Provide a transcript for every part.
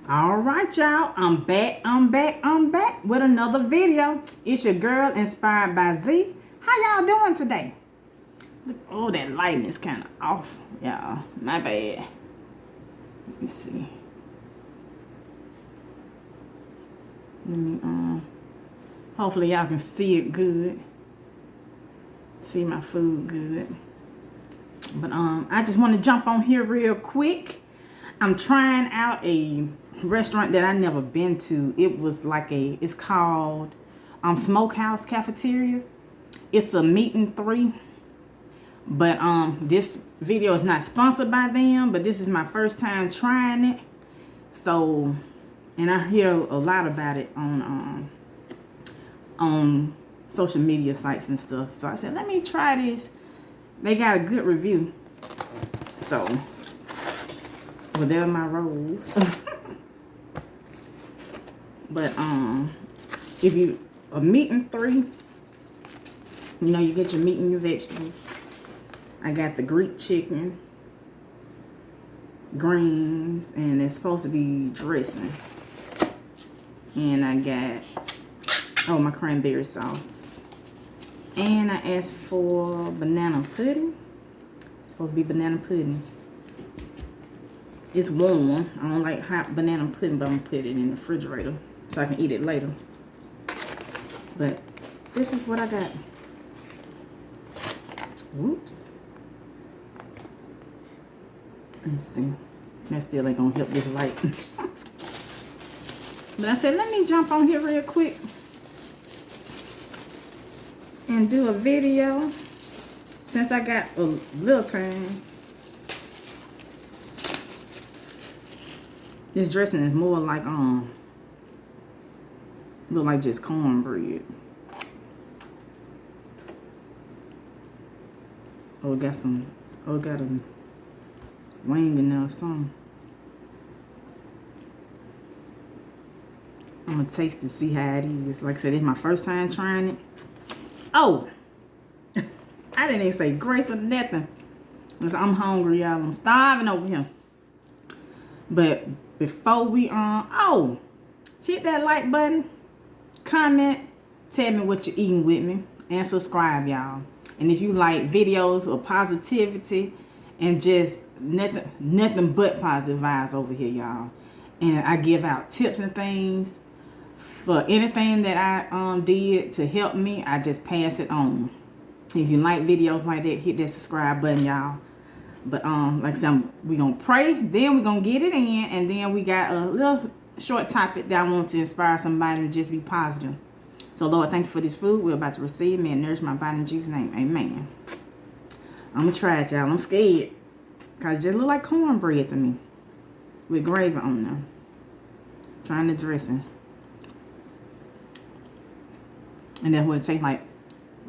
All right, y'all. I'm back with another video. It's your girl, Inspired by Z. How y'all doing today? Oh, that lighting is kind of off, y'all. My bad. Let me see. Let me, hopefully y'all can see it good. See my food good. But, I just want to jump on here real quick. I'm trying out a restaurant that I never been to. It was like it's called Smokehouse Cafeteria. It's a meat and three. But this video is not sponsored by them, but this is my first time trying it. So, and I hear a lot about it on social media sites and stuff. So I said, let me try this. They got a good review. So, well, there are my rolls. But if you a meat and three, you know, you get your meat and your vegetables. I got the Greek chicken, greens, and it's supposed to be dressing. And I got my cranberry sauce. And I asked for banana pudding. It's supposed to be banana pudding. It's warm. I don't like hot banana pudding, but I'm gonna put it in the refrigerator so I can eat it later. But this is what I got. Whoops. Let's see. That still ain't gonna help this light. But I said, let me jump on here real quick and do a video since I got a little time. This dressing is more like look like just cornbread. Oh, it got got a wing in there or something. I'm gonna taste to see how it is. Like I said, it's my first time trying it. Oh, I didn't even say grace or nothing. I'm hungry, y'all. I'm starving over here. But before we hit that like button, comment, tell me what you're eating with me, and subscribe, y'all. And if you like videos of positivity and just nothing but positive vibes over here, y'all. And I give out tips and things for anything that I did to help me. I just pass it on. If you like videos like that, hit that subscribe button, y'all. But like I said, we're going to pray, then we're going to get it in, and then we got a little short topic that I want to inspire somebody to just be positive. So, Lord, thank you for this food we're about to receive. May it nourish my body in Jesus' name. Amen. I'm going to try it, y'all. I'm scared, because it just look like cornbread to me with gravy on them. Trying the dressing. And that's what it tastes like,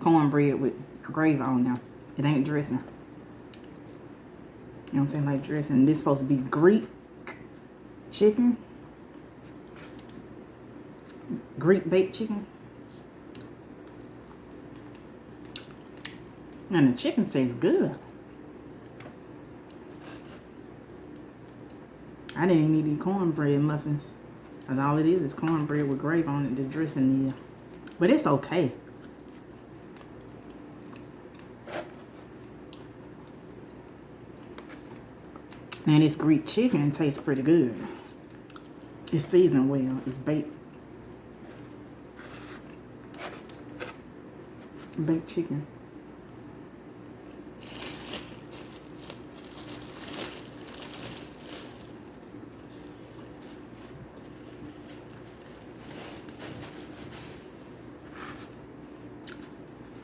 cornbread with gravy on them. It ain't dressing. You know what I'm saying? Like dressing. This is supposed to be Greek chicken. Greek baked chicken. And the chicken tastes good. I didn't even need these cornbread muffins. Because all it is cornbread with gravy on it, the dressing there. But it's okay. And this Greek chicken tastes pretty good. It's seasoned well. It's baked. Baked chicken.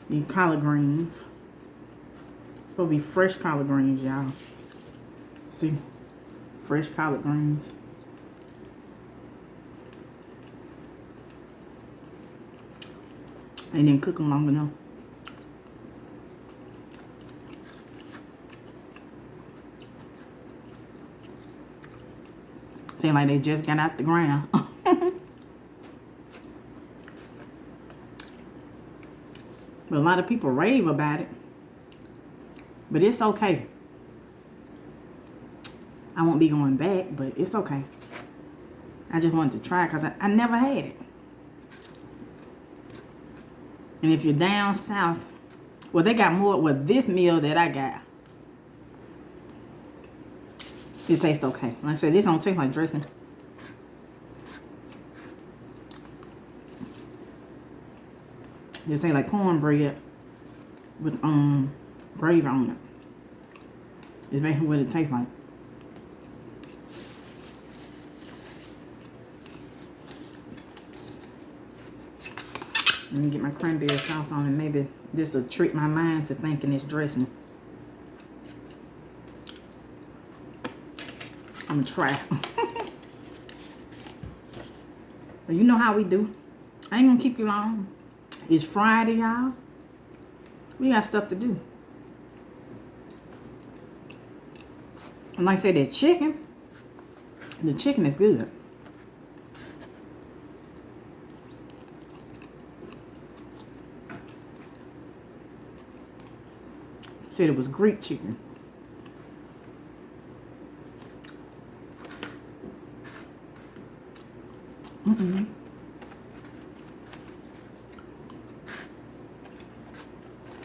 These collard greens. It's supposed to be fresh collard greens, y'all. See, fresh collard greens. And then cook them long enough. Seem like they just got out the ground. But a lot of people rave about it. But it's okay. I won't be going back, but it's okay. I just wanted to try because I never had it. And if you're down south, well, they got more. Well, this meal that I got, it tastes okay. Like I said, this don't taste like dressing. It tastes like cornbread with gravy on it. It's basically what it tastes like. Let me get my cranberry sauce on it. Maybe this will trick my mind to thinking it's dressing. I'm gonna try. But you know how we do. I ain't gonna keep you long. It's Friday, y'all. We got stuff to do. And like I said, the chicken is good. Said it was Greek chicken.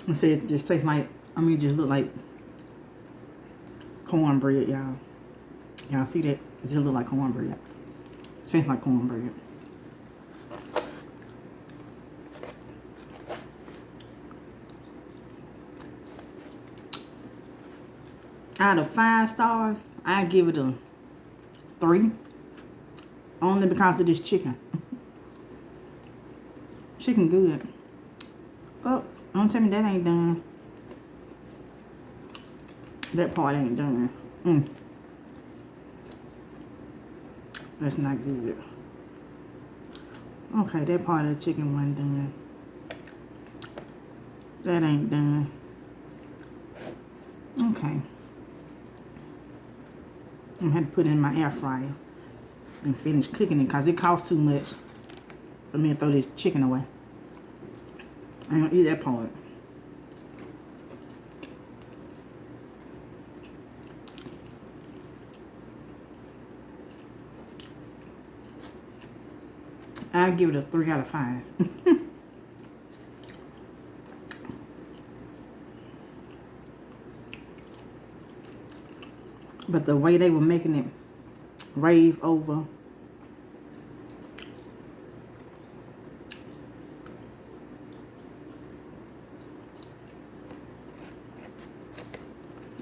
I said it just tastes like, it just look like cornbread, y'all. Y'all see that? It just look like cornbread. Tastes like cornbread. Out of 5 stars, I give it a 3. Only because of this chicken. Chicken good. Oh, don't tell me that ain't done. That part ain't done. That's not good. Okay, that part of the chicken wasn't done. That ain't done. Okay. I'm gonna have to put it in my air fryer and finish cooking it because it costs too much for me to throw this chicken away. I ain't gonna eat that part. I'll give it a 3 out of 5. But the way they were making it rave over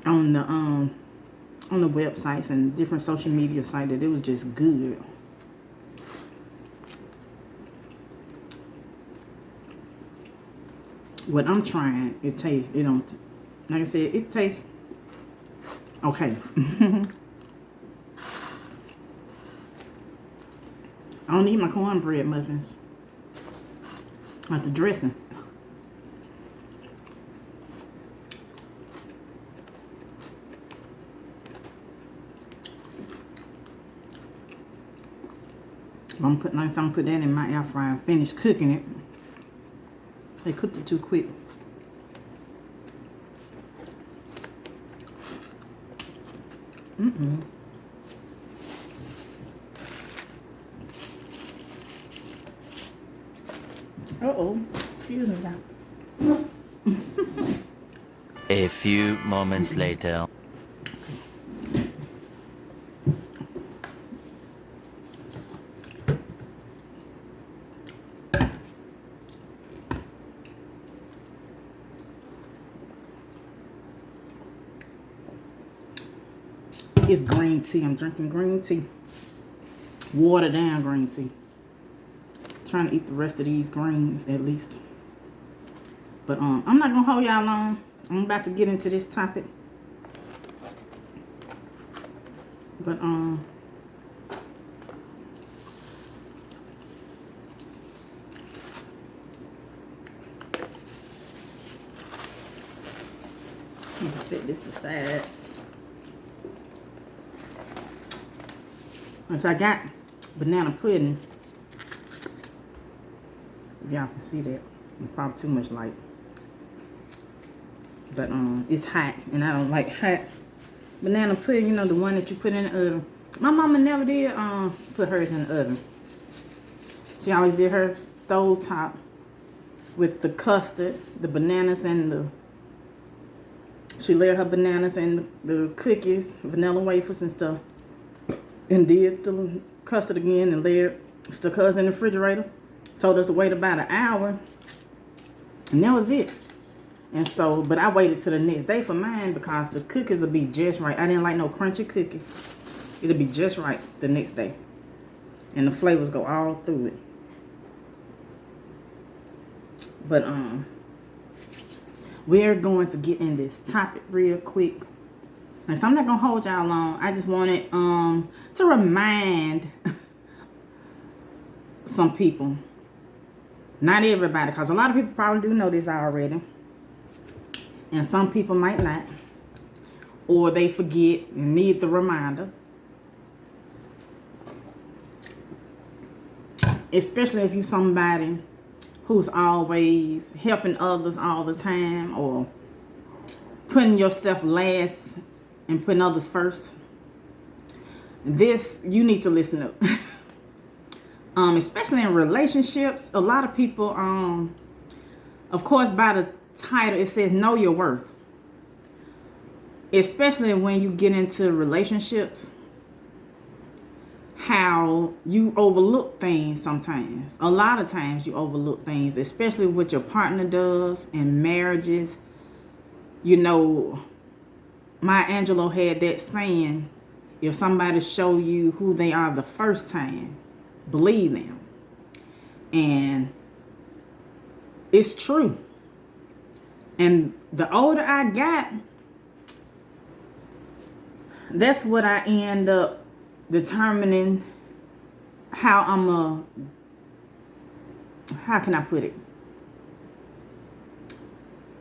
on the websites and different social media sites, that it was just good. What I'm trying, it don't, like I said, it tastes okay. I don't need my cornbread muffins. Like the dressing. I'm gonna put that in my air fryer and finish cooking it. They cooked it too quick. Uh-oh. Excuse me, y'all. A few moments later. It's green tea. I'm drinking green tea. Watered down green tea. Trying to eat the rest of these greens at least. But I'm not gonna hold y'all long. I'm about to get into this topic. But let me set this aside. So I got banana pudding. If y'all can see that. Probably too much light. But it's hot, and I don't like hot banana pudding. You know, the one that you put in the oven. My mama never did put hers in the oven. She always did her stove top with the custard, the bananas, and the... She layered her bananas and the cookies, vanilla wafers and stuff, and did the custard again and layered, stuck hers in the refrigerator. Told us to wait about an hour, and that was it. And so, but I waited till the next day for mine because the cookies would be just right. I didn't like no crunchy cookies. It'll be just right the next day. And the flavors go all through it. But we're going to get in this topic real quick. And so I'm not gonna hold y'all long. I just wanted to remind some people, not everybody, because a lot of people probably do know this already. And some people might not. Or they forget and need the reminder. Especially if you're somebody who's always helping others all the time, or putting yourself last and putting others first. This, you need to listen up. Especially in relationships, a lot of people, of course, by the title, it says know your worth. Especially when you get into relationships, how you overlook things sometimes. A lot of times you overlook things, especially what your partner does in marriages. You know, Maya Angelou had that saying, if somebody show you who they are the first time, believe them. And it's true. And the older I got, that's what I end up determining how how can I put it?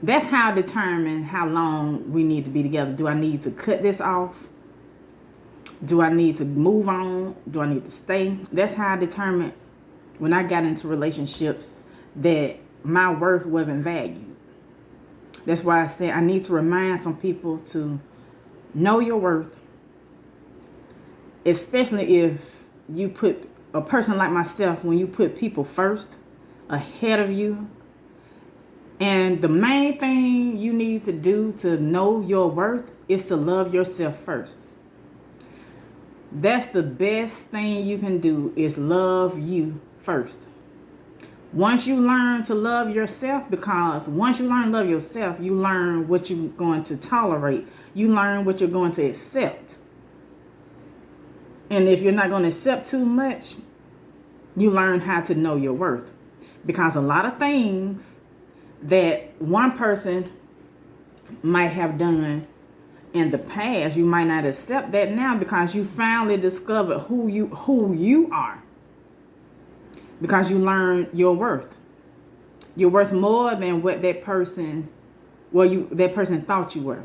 That's how I determine how long we need to be together. Do I need to cut this off? Do I need to move on? Do I need to stay? That's how I determined when I got into relationships that my worth wasn't valued. That's why I said I need to remind some people to know your worth. Especially if you put a person like myself, when you put people first ahead of you. And the main thing you need to do to know your worth is to love yourself first. That's the best thing you can do, is love you first. Once you learn to love yourself, because once you learn to love yourself, you learn what you're going to tolerate. You learn what you're going to accept. And if you're not going to accept too much, you learn how to know your worth. Because a lot of things that one person might have done in the past, you might not accept that now, because you finally discovered who you are. Because you learned your worth. You're worth more than what that person thought you were.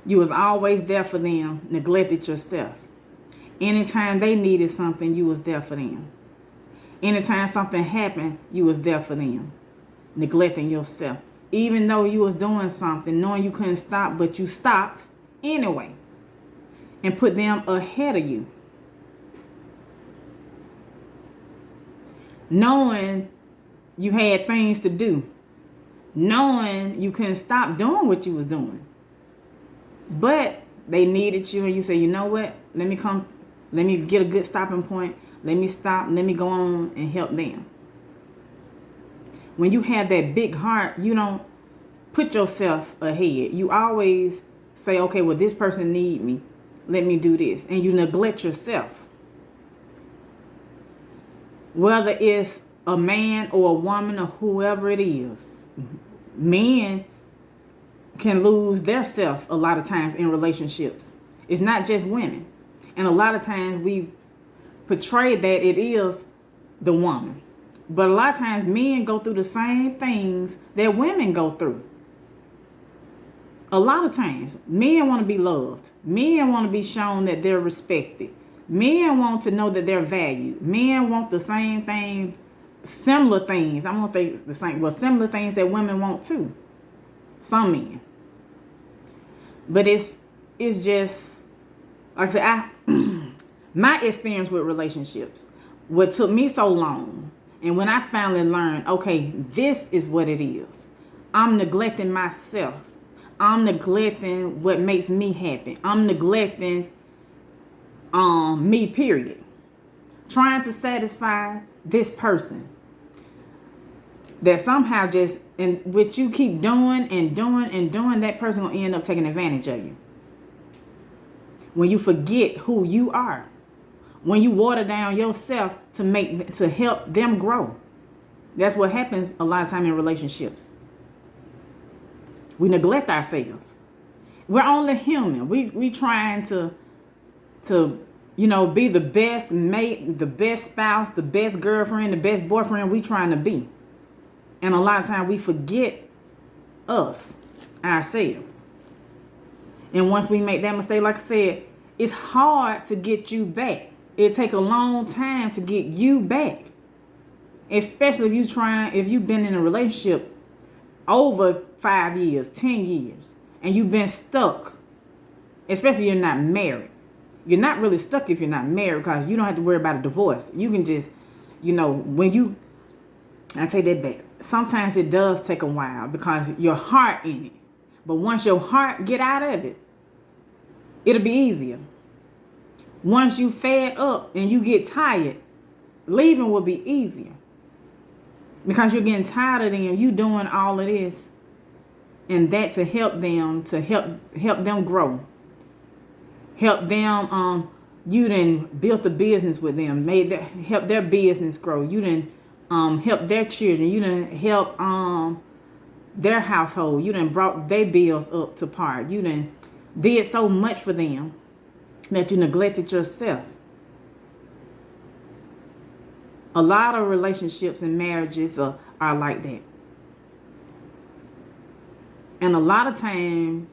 You was always there for them, neglected yourself. Anytime they needed something, you was there for them. Anytime something happened, you was there for them. Neglecting yourself. Even though you was doing something, knowing you couldn't stop, but you stopped anyway. And put them ahead of you. Knowing you had things to do. Knowing you couldn't stop doing what you was doing. But they needed you, and you say, you know what? Let me get a good stopping point. Let me stop. Let me go on and help them. When you have that big heart, you don't put yourself ahead. You always say, okay, well, this person need me. Let me do this. And you neglect yourself. Whether it's a man or a woman or whoever it is. Men can lose their self a lot of times in relationships. It's not just women. And a lot of times we portray that it is the woman. But a lot of times men go through the same things that women go through. A lot of times men want to be loved. Men want to be shown that they're respected. Men want to know that they're valued. Men want the same thing, similar things. I won't say the same, but similar things that women want too. Some men. But it's just Like I said, my experience with relationships, what took me so long, and when I finally learned, okay, this is what it is. I'm neglecting myself. I'm neglecting what makes me happy. I'm neglecting me, period. Trying to satisfy this person. That somehow just, and what you keep doing and doing and doing, that person will end up taking advantage of you. When you forget who you are. When you water down yourself to help them grow. That's what happens a lot of time in relationships. We neglect ourselves. We're only human. We trying to be the best mate, the best spouse, the best girlfriend, the best boyfriend we trying to be. And a lot of times we forget us, ourselves. And once we make that mistake, like I said, it's hard to get you back. It take a long time to get you back. Especially if you've been in a relationship over 5 years, 10 years, and you've been stuck. Especially if you're not married. You're not really stuck if you're not married, because you don't have to worry about a divorce. You can just, I take that back. Sometimes it does take a while because your heart in it. But once your heart get out of it, it'll be easier. Once you fed up and you get tired, leaving will be easier. Because you're getting tired of them, you doing all of this and that to help them grow. Help them, you done built a business with them, help their business grow. You done help their children, you done help their household, you done brought their bills up to par. You done did so much for them that you neglected yourself. A lot of relationships and marriages are like that. And a lot of times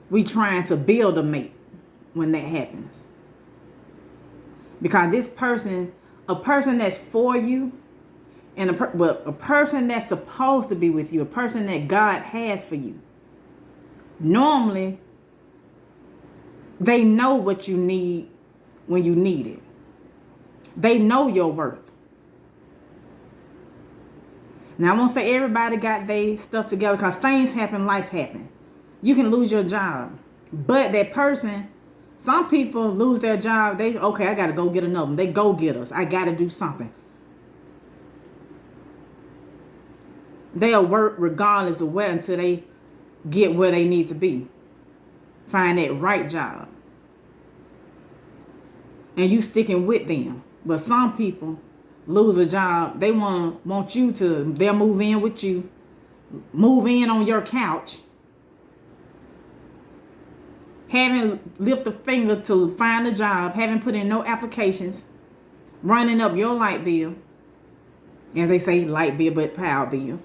we trying to build a mate when that happens. Because this person, a person that's for you, and a person that's supposed to be with you, a person that God has for you, normally they know what you need when you need it. They know your worth. Now, I won't say everybody got their stuff together, because things happen, life happen. You can lose your job. But that person, some people lose their job. I got to go get another one. They go get us. I got to do something. They'll work regardless of where until they get where they need to be. Find that right job. And you sticking with them. But some people lose a job. They want you to, they'll move in with you. Move in on your couch. Haven't lift a finger to find a job. Haven't put in no applications. Running up your light bill. As they say, light bill, but power bill.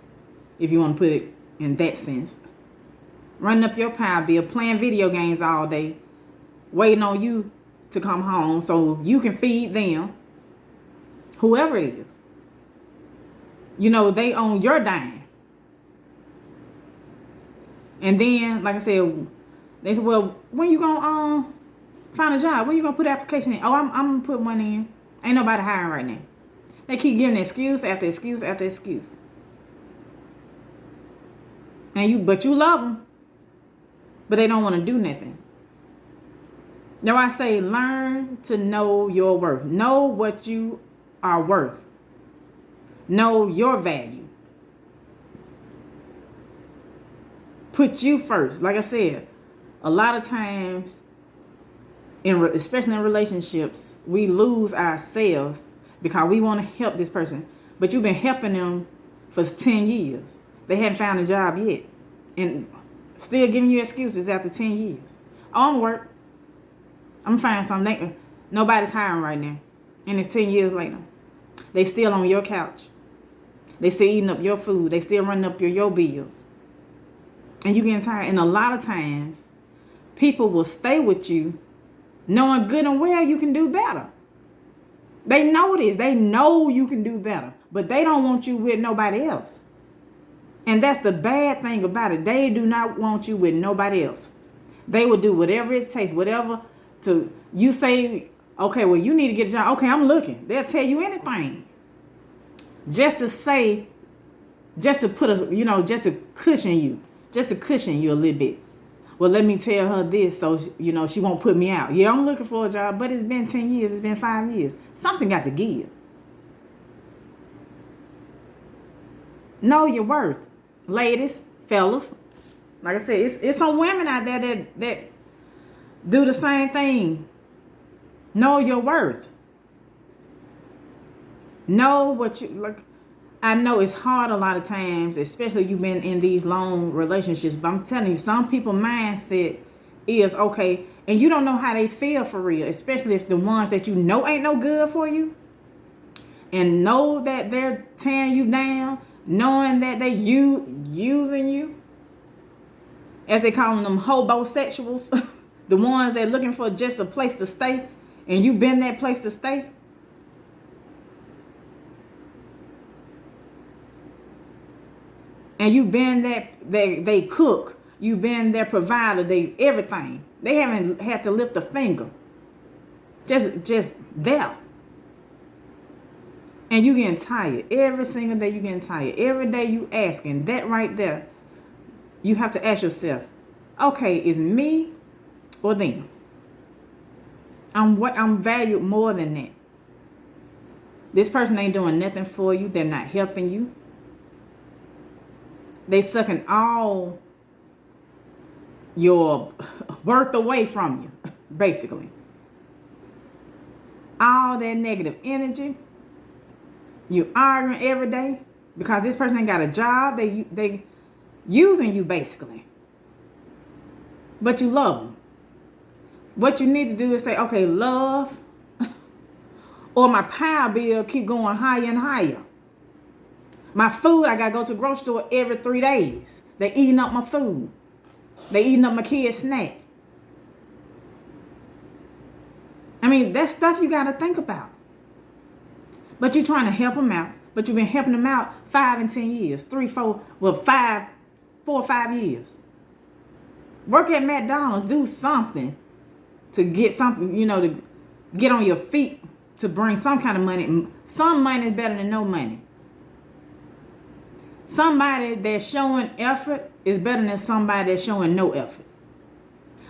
If you want to put it in that sense. Running up your power bill, playing video games all day, waiting on you to come home so you can feed them, whoever it is. They own your dime. And then, like I said, they said, well, when you gonna find a job? When you gonna put an application in? Oh, I'm gonna put one in. Ain't nobody hiring right now. They keep giving excuse after excuse after excuse. But you love them. But they don't want to do nothing. Now I say, learn to know your worth. Know what you are worth. Know your value. Put you first. Like I said, a lot of times, especially in relationships, we lose ourselves because we want to help this person. But you've been helping them for 10 years. They haven't found a job yet. And still giving you excuses after 10 years. Oh, I'm work. I'm finding something. Nobody's hiring right now. And it's 10 years later. They still on your couch. They still eating up your food. They still running up your bills. And you getting tired. And a lot of times, people will stay with you knowing good and well you can do better. They know this. They know you can do better. But they don't want you with nobody else. And that's the bad thing about it. They do not want you with nobody else. They will do whatever it takes, whatever to you say, okay, well, you need to get a job. Okay, I'm looking. They'll tell you anything. Just to say, just to put a, just to cushion you a little bit. Well, let me tell her this so, she won't put me out. Yeah, I'm looking for a job, but it's been 10 years. It's been 5 years. Something got to give. Know your worth. Ladies, fellas. Like I said, it's some women out there that do the same thing. Know your worth. Know what you like. I know it's hard a lot of times, especially you've been in these long relationships. But I'm telling you, some people's mindset is okay, and you don't know how they feel for real, especially if the ones that you know ain't no good for you, and know that they're tearing you down, knowing that they using you, as they call them hobosexuals, the ones that looking for just a place to stay, and you been that place to stay. And you've been that they cook. You've been their provider. They everything. They haven't had to lift a finger. Just there. And you getting tired. Every single day you getting tired. Every day you asking. That right there. You have to ask yourself, okay, is me or them? I'm valued more than that. This person ain't doing nothing for you. They're not helping you. They sucking all your worth away from you, basically. All that negative energy. You arguing every day because this person ain't got a job. They using you, basically. But you love them. What you need to do is say, okay, love, or my power bill keep going higher and higher. My food, I got to go to the grocery store every 3 days. They eating up my food. They eating up my kids' snack. I mean, that's stuff you got to think about. But you're trying to help them out. But you've been helping them out 5 and 10 years. 4 or 5 years. Work at McDonald's. Do something to get something, to get on your feet, to bring some kind of money. Some money is better than no money. Somebody that's showing effort is better than somebody that's showing no effort.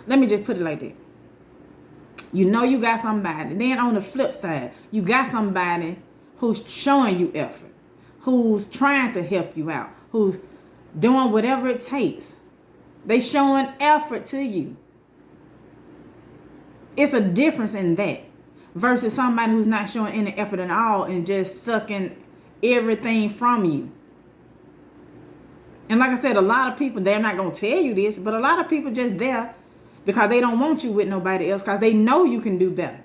Let me just put it like that. You know you got somebody. Then on the flip side, you got somebody who's showing you effort, who's trying to help you out, who's doing whatever it takes. They showing effort to you. It's a difference in that versus somebody who's not showing any effort at all and just sucking everything from you. And like I said, a lot of people, they're not going to tell you this, but a lot of people just there because they don't want you with nobody else because they know you can do better.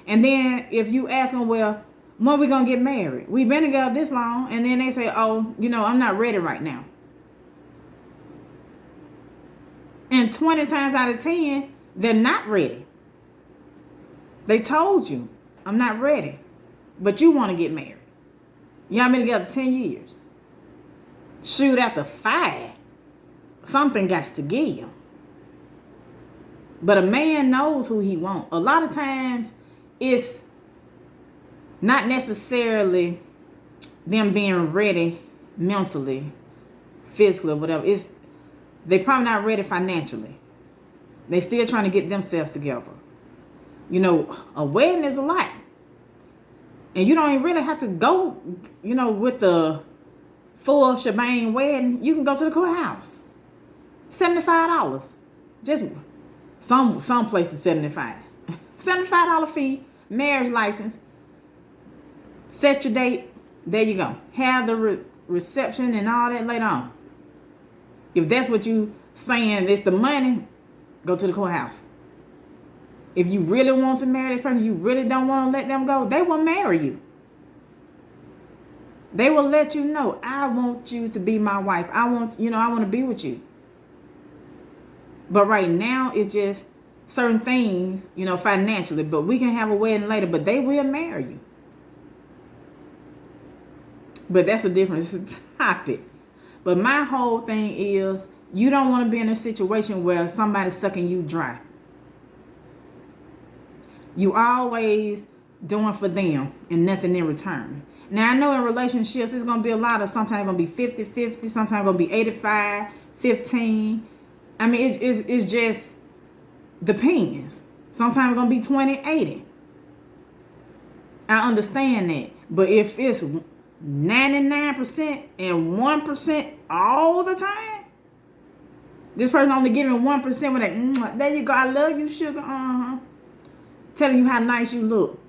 And then if you ask them, well, when are we going to get married? We've been together this long. And then they say, oh, I'm not ready right now. And 20 times out of 10, they're not ready. They told you, I'm not ready. But you want to get married. Y'all been together 10 years. Shoot, after 5, something got to give. But a man knows who he wants. A lot of times, it's not necessarily them being ready mentally, physically, whatever. They probably not ready financially. They still trying to get themselves together. A wedding is a lot. And you don't even really have to go, with the full shebang wedding. You can go to the courthouse. $75. Just some places $75. $75 fee, marriage license. Set your date. There you go. Have the reception and all that later on. If that's what you saying, it's the money, go to the courthouse. If you really want to marry this person, you really don't want to let them go, they will marry you. They will let you know, I want you to be my wife. I want to be with you. But right now, it's just certain things, financially. But we can have a wedding later, but they will marry you. But that's a different topic. But my whole thing is, you don't want to be in a situation where somebody's sucking you dry. You always doing for them and nothing in return. Now, I know in relationships, it's going to be a lot of, sometimes going to be 50-50, sometimes going to be 85-15. I mean, it's just depends. Sometimes it's going to be 20-80. I understand that. But if it's 99% and 1% all the time, this person only giving 1% with that, there you go, I love you, sugar, telling you how nice you look,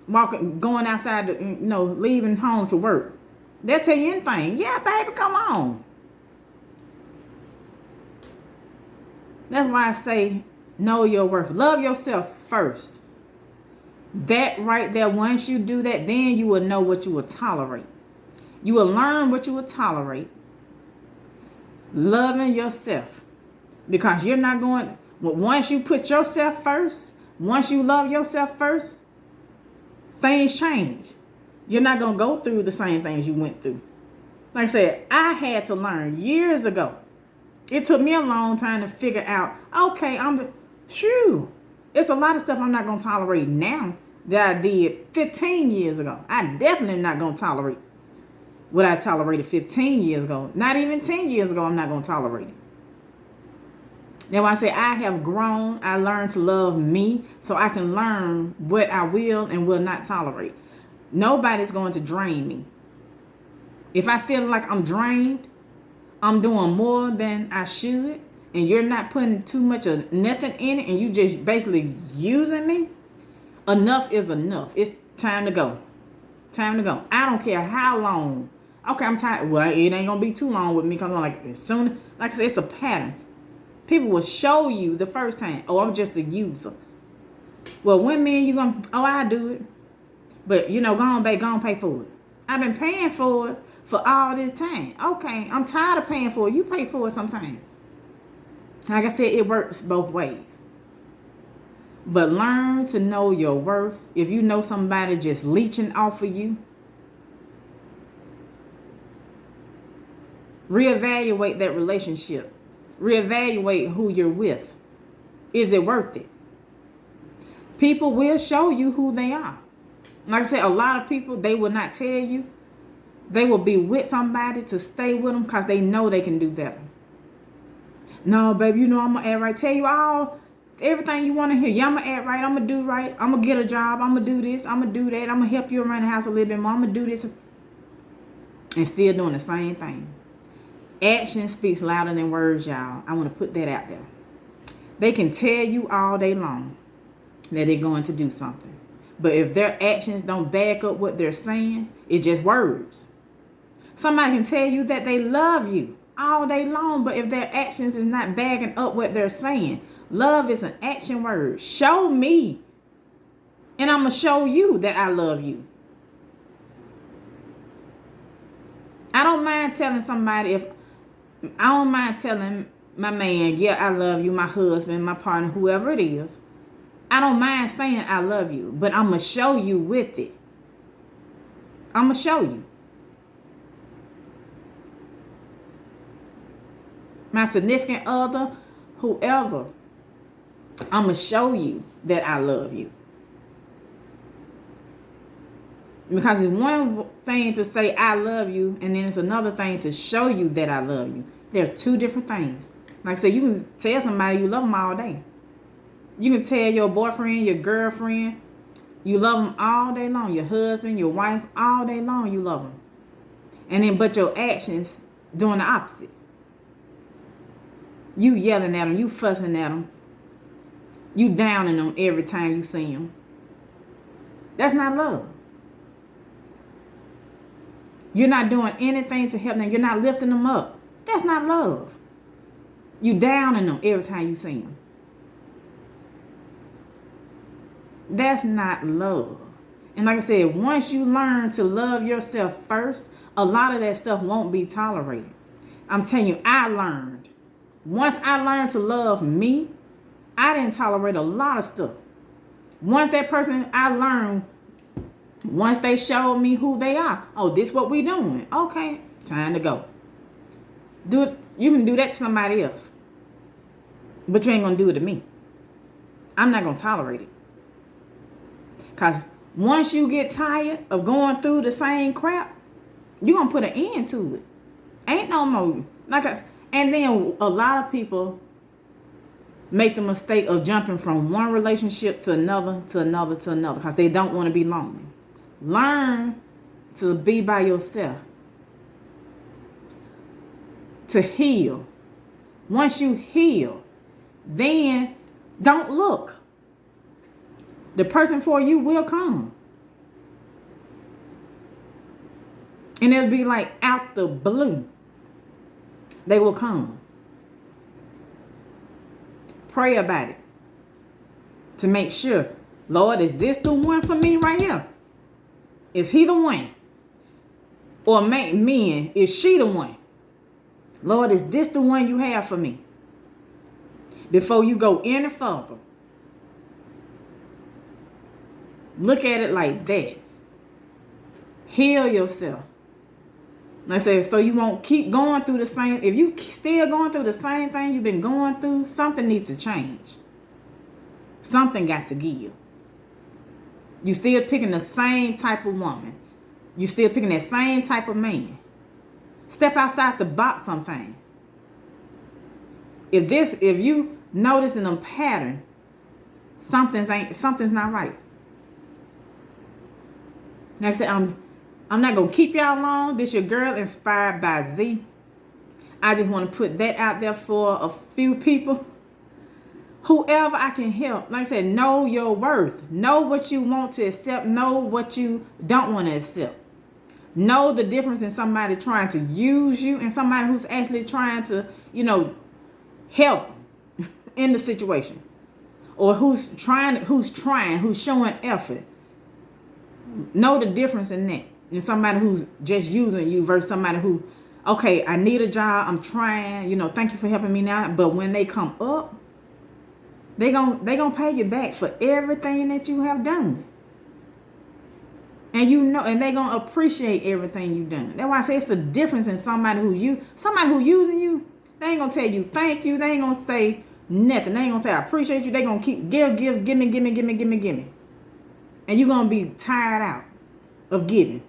walking, going outside, leaving home to work. They'll tell you anything. Yeah, baby, come on. That's why I say, know your worth. Love yourself first. That right there, once you do that, then you will know what you will tolerate. You will learn what you will tolerate. Loving yourself. Because you're not going, once you put yourself first, once you love yourself first, things change. You're not going to go through the same things you went through. Like I said, I had to learn years ago. It took me a long time to figure out, okay, it's a lot of stuff I'm not going to tolerate now that I did 15 years ago. I definitely not going to tolerate what I tolerated 15 years ago. Not even 10 years ago, I'm not going to tolerate it. Now, when I say I have grown, I learned to love me so I can learn what I will and will not tolerate. Nobody's going to drain me. If I feel like I'm drained, I'm doing more than I should, and you're not putting too much of nothing in it, and you just basically using me, enough is enough. It's time to go. Time to go. I don't care how long. Okay, I'm tired. Well, it ain't going to be too long with me because I'm like, as soon, like I said, it's a pattern. People will show you the first time, oh, I'm just a user. Well, when me and you going, oh, I do it. But, go on, babe, go on, pay for it. I've been paying for it for all this time. Okay, I'm tired of paying for it. You pay for it sometimes. Like I said, it works both ways. But learn to know your worth. If you know somebody just leeching off of you, reevaluate that relationship. Reevaluate who you're with. Is it worth it? People will show you who they are. Like I said, a lot of people, they will not tell you. They will be with somebody to stay with them because they know they can do better. No, baby, I'm going to act right. Tell you everything you want to hear. Yeah, I'm going to act right. I'm going to do right. I'm going to get a job. I'm going to do this. I'm going to do that. I'm going to help you around the house a little bit more. I'm going to do this. And still doing the same thing. Action speaks louder than words, y'all. I want to put that out there. They can tell you all day long that they're going to do something. But if their actions don't back up what they're saying, it's just words. Somebody can tell you that they love you all day long, but if their actions is not backing up what they're saying, love is an action word. Show me, and I'm going to show you that I love you. I don't mind telling my man, yeah, I love you, my husband, my partner, whoever it is. I don't mind saying I love you, but I'm going to show you with it. I'm going to show you. My significant other, whoever, I'm going to show you that I love you. Because it's one thing to say I love you, and then it's another thing to show you that I love you. They're two different things. Like I said, you can tell somebody you love them all day. You can tell your boyfriend, your girlfriend, you love them all day long. Your husband, your wife, all day long you love them. And then, but your actions doing the opposite. You yelling at them, you fussing at them, you downing them every time you see them. That's not love. You're not doing anything to help them. You're not lifting them up. That's not love. You downing them every time you see them. That's not love. And like I said, once you learn to love yourself first, a lot of that stuff won't be tolerated. I'm telling you, I learned. Once I learned to love me, I didn't tolerate a lot of stuff. Once that person I learned, once they showed me who they are, oh, this what we doing. Okay, time to go. Do it. You can do that to somebody else, but you ain't gonna do it to me. I'm not gonna tolerate it. Because once you get tired of going through the same crap, you're going to put an end to it. Ain't no more. And then a lot of people make the mistake of jumping from one relationship to another, to another, to another, because they don't want to be lonely. Learn to be by yourself. To heal. Once you heal, then don't look. The person for you will come. And it'll be like out the blue. They will come. Pray about it. To make sure, Lord, is this the one for me right here? Is he the one? Or men, is she the one? Lord, is this the one you have for me? Before you go any further. Look at it like that. Heal yourself. Like I said, so you won't keep going through the same. If you still going through the same thing you've been going through, something needs to change. Something got to give. You still picking the same type of woman. You still picking that same type of man. Step outside the box sometimes. If you notice in a pattern, something's not right. Like I said, I'm not going to keep y'all long. This your girl, Inspired by Z. I just want to put that out there for a few people. Whoever I can help. Like I said, know your worth. Know what you want to accept. Know what you don't want to accept. Know the difference in somebody trying to use you and somebody who's actually trying to, help in the situation. Or who's showing effort. Know the difference in that. And somebody who's just using you versus somebody who, okay, I need a job, I'm trying, thank you for helping me now. But when they come up, they gonna pay you back for everything that you have done. And and they gonna appreciate everything you've done. That's why I say it's the difference in somebody who using you. They ain't gonna tell you thank you. They ain't gonna say nothing. They ain't gonna say I appreciate you. They gonna keep give me. And you're gonna be tired out of giving.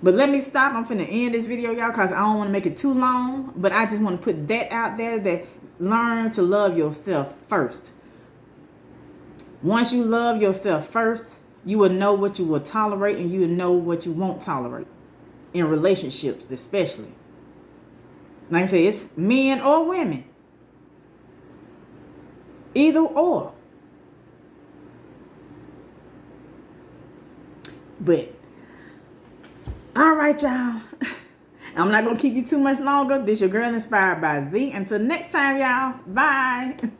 But let me stop. I'm finna end this video, y'all, because I don't want to make it too long. But I just want to put that out there, that learn to love yourself first. Once you love yourself first, you will know what you will tolerate and you will know what you won't tolerate. In relationships, especially. Like I said, it's men or women. Either or. But all right, y'all. I'm not going to keep you too much longer. This your girl, Inspired by Z. Until next time, y'all. Bye.